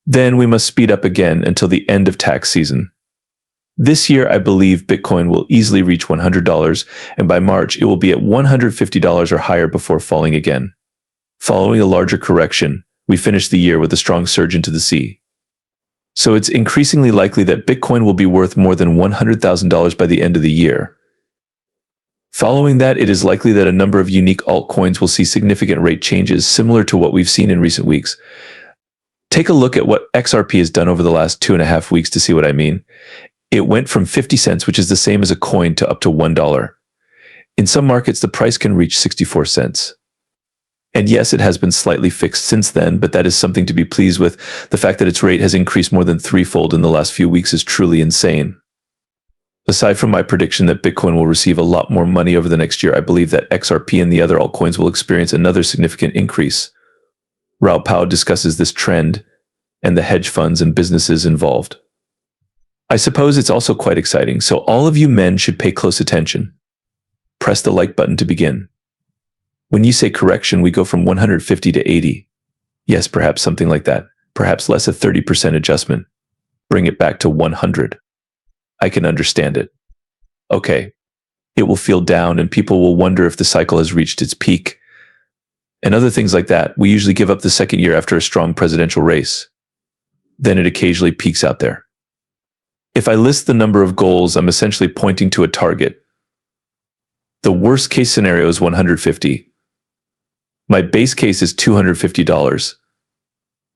Then we must speed up again until the end of tax season. This year, I believe Bitcoin will easily reach $100, and by March, it will be at $150 or higher before falling again. Following a larger correction, we finish the year with a strong surge into the sea. So it's increasingly likely that Bitcoin will be worth more than $100,000 by the end of the year. Following that, it is likely that a number of unique altcoins will see significant rate changes similar to what we've seen in recent weeks. Take a look at what XRP has done over the last 2.5 weeks to see what I mean. It went from 50 cents, which is the same as a coin, to up to $1. In some markets, the price can reach 64 cents. And yes, it has been slightly fixed since then, but that is something to be pleased with. The fact that its rate has increased more than threefold in the last few weeks is truly insane. Aside from my prediction that Bitcoin will receive a lot more money over the next year, I believe that XRP and the other altcoins will experience another significant increase. Raoul discusses this trend and the hedge funds and businesses involved. I suppose it's also quite exciting, so all of you men should pay close attention. Press the like button to begin. When you say correction, we go from 150 to 80. Yes, perhaps something like that. Perhaps less, a 30% adjustment. Bring it back to 100. I can understand it. Okay. It will feel down and people will wonder if the cycle has reached its peak. And other things like that. We usually give up the second year after a strong presidential race. Then it occasionally peaks out there. If I list the number of goals, I'm essentially pointing to a target. The worst case scenario is 150. My base case is $250.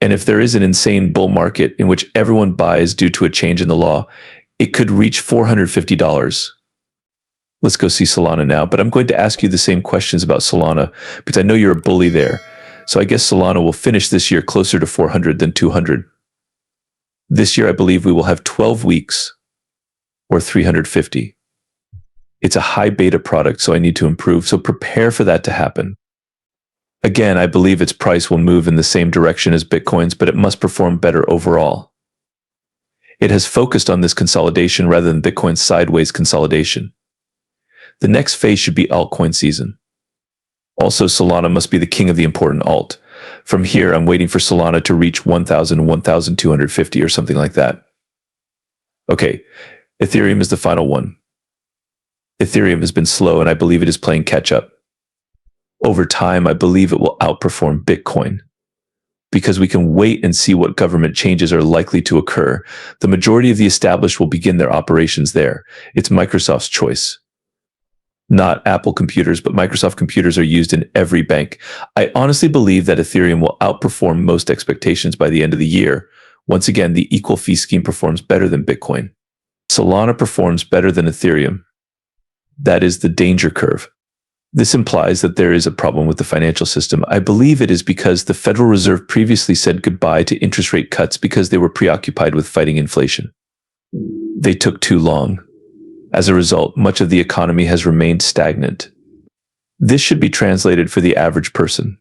And if there is an insane bull market in which everyone buys due to a change in the law, it could reach $450. Let's go see Solana now, but I'm going to ask you the same questions about Solana because I know you're a bully there. So I guess Solana will finish this year closer to 400 than 200. This year, I believe we will have 12 weeks or 350. It's a high beta product, so I need to improve. So prepare for that to happen. Again, I believe its price will move in the same direction as Bitcoin's, but it must perform better overall. It has focused on this consolidation rather than Bitcoin's sideways consolidation. The next phase should be altcoin season. Also, Solana must be the king of the important alt. From here, I'm waiting for Solana to reach 1,000, 1,250 or something like that. Okay, Ethereum is the final one. Ethereum has been slow and I believe it is playing catch up. Over time, I believe it will outperform Bitcoin. Because we can wait and see what government changes are likely to occur. The majority of the established will begin their operations there. It's Microsoft's choice. Not Apple computers, but Microsoft computers are used in every bank. I honestly believe that Ethereum will outperform most expectations by the end of the year. Once again, the equal fee scheme performs better than Bitcoin. Solana performs better than Ethereum. That is the danger curve. This implies that there is a problem with the financial system. I believe it is because the Federal Reserve previously said goodbye to interest rate cuts because they were preoccupied with fighting inflation. They took too long. As a result, much of the economy has remained stagnant. This should be translated for the average person.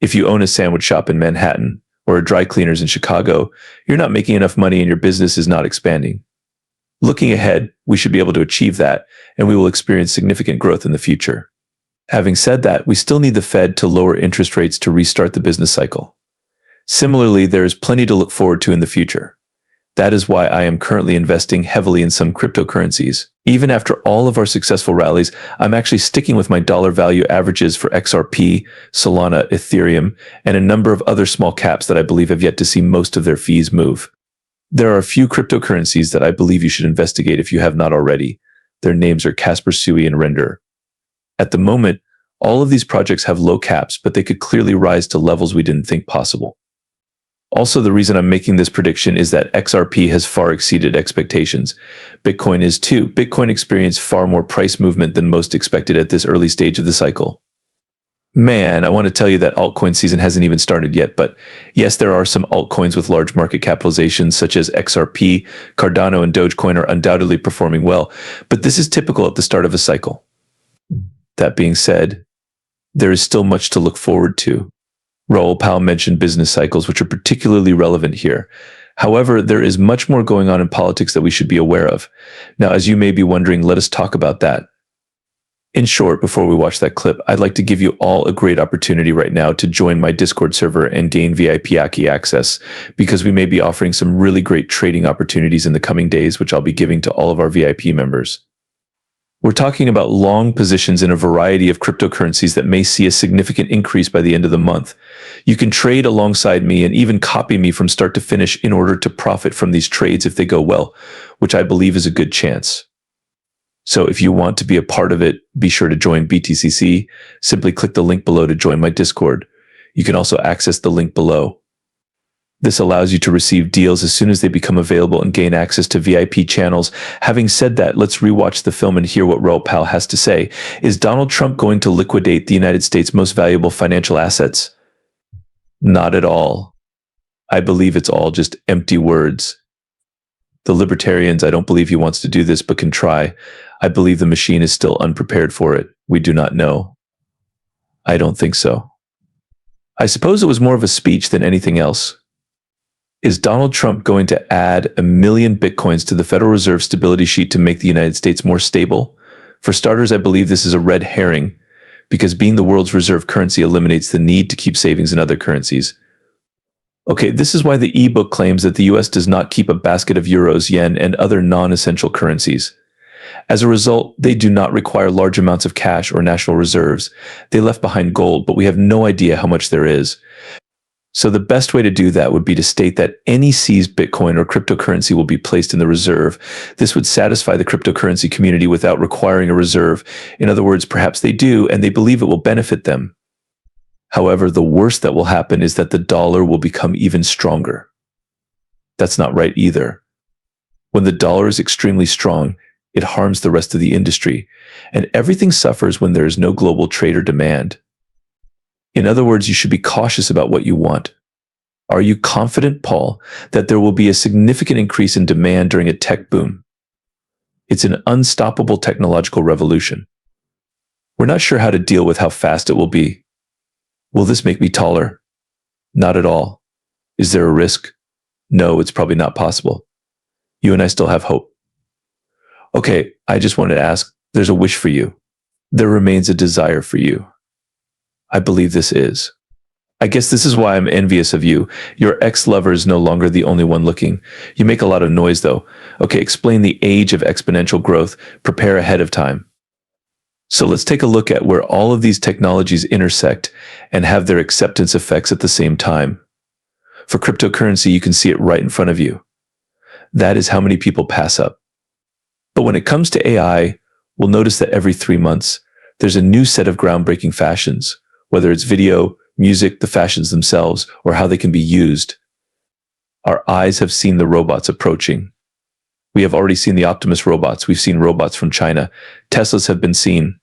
If you own a sandwich shop in Manhattan or a dry cleaners in Chicago, you're not making enough money and your business is not expanding. Looking ahead, we should be able to achieve that, and we will experience significant growth in the future. Having said that, we still need the Fed to lower interest rates to restart the business cycle. Similarly, there is plenty to look forward to in the future. That is why I am currently investing heavily in some cryptocurrencies. Even after all of our successful rallies, I'm actually sticking with my dollar value averages for XRP, Solana, Ethereum, and a number of other small caps that I believe have yet to see most of their fees move. There are a few cryptocurrencies that I believe you should investigate if you have not already. Their names are Casper, Sui, and Render. At the moment, all of these projects have low caps, but they could clearly rise to levels we didn't think possible. Also, the reason I'm making this prediction is that XRP has far exceeded expectations. Bitcoin is too. Bitcoin experienced far more price movement than most expected at this early stage of the cycle. Man, I want to tell you that altcoin season hasn't even started yet, but yes, there are some altcoins with large market capitalizations such as XRP, Cardano, and Dogecoin are undoubtedly performing well, but this is typical at the start of a cycle. That being said, there is still much to look forward to. Raoul mentioned business cycles, which are particularly relevant here. However, there is much more going on in politics that we should be aware of. Now, as you may be wondering, let us talk about that. In short, before we watch that clip, I'd like to give you all a great opportunity right now to join my Discord server and gain VIP Aki access, because we may be offering some really great trading opportunities in the coming days, which I'll be giving to all of our VIP members. We're talking about long positions in a variety of cryptocurrencies that may see a significant increase by the end of the month. You can trade alongside me and even copy me from start to finish in order to profit from these trades if they go well, which I believe is a good chance. So if you want to be a part of it, be sure to join BTCC. Simply click the link below to join my Discord. You can also access the link below. This allows you to receive deals as soon as they become available and gain access to VIP channels. Having said that, let's rewatch the film and hear what Raoul has to say. Is Donald Trump going to liquidate the United States' most valuable financial assets? Not at all. I believe it's all just empty words. The libertarians, I don't believe he wants to do this, but can try. I believe the machine is still unprepared for it. We do not know. I don't think so. I suppose it was more of a speech than anything else. Is Donald Trump going to add 1 million bitcoins to the Federal Reserve stability sheet to make the United States more stable? For starters, I believe this is a red herring, because being the world's reserve currency eliminates the need to keep savings in other currencies. Okay, this is why the ebook claims that the US does not keep a basket of euros, yen, and other non-essential currencies. As a result, they do not require large amounts of cash or national reserves. They left behind gold, but we have no idea how much there is. So the best way to do that would be to state that any seized Bitcoin or cryptocurrency will be placed in the reserve. This would satisfy the cryptocurrency community without requiring a reserve. In other words, perhaps they do, and they believe it will benefit them. However, the worst that will happen is that the dollar will become even stronger. That's not right either. When the dollar is extremely strong, it harms the rest of the industry, and everything suffers when there is no global trade or demand. In other words, you should be cautious about what you want. Are you confident, Paul, that there will be a significant increase in demand during a tech boom? It's an unstoppable technological revolution. We're not sure how to deal with how fast it will be. Will this make me taller? Not at all. Is there a risk? No, it's probably not possible. You and I still have hope. Okay, I just wanted to ask, there's a wish for you. There remains a desire for you. I believe this is. I guess this is why I'm envious of you. Your ex-lover is no longer the only one looking. You make a lot of noise, though. Okay, explain the age of exponential growth. Prepare ahead of time. So let's take a look at where all of these technologies intersect and have their acceptance effects at the same time. For cryptocurrency, you can see it right in front of you. That is how many people pass up. But when it comes to AI, we'll notice that every 3 months, there's a new set of groundbreaking fashions, whether it's video, music, the fashions themselves, or how they can be used. Our eyes have seen the robots approaching. We have already seen the Optimus robots. We've seen robots from China. Teslas have been seen.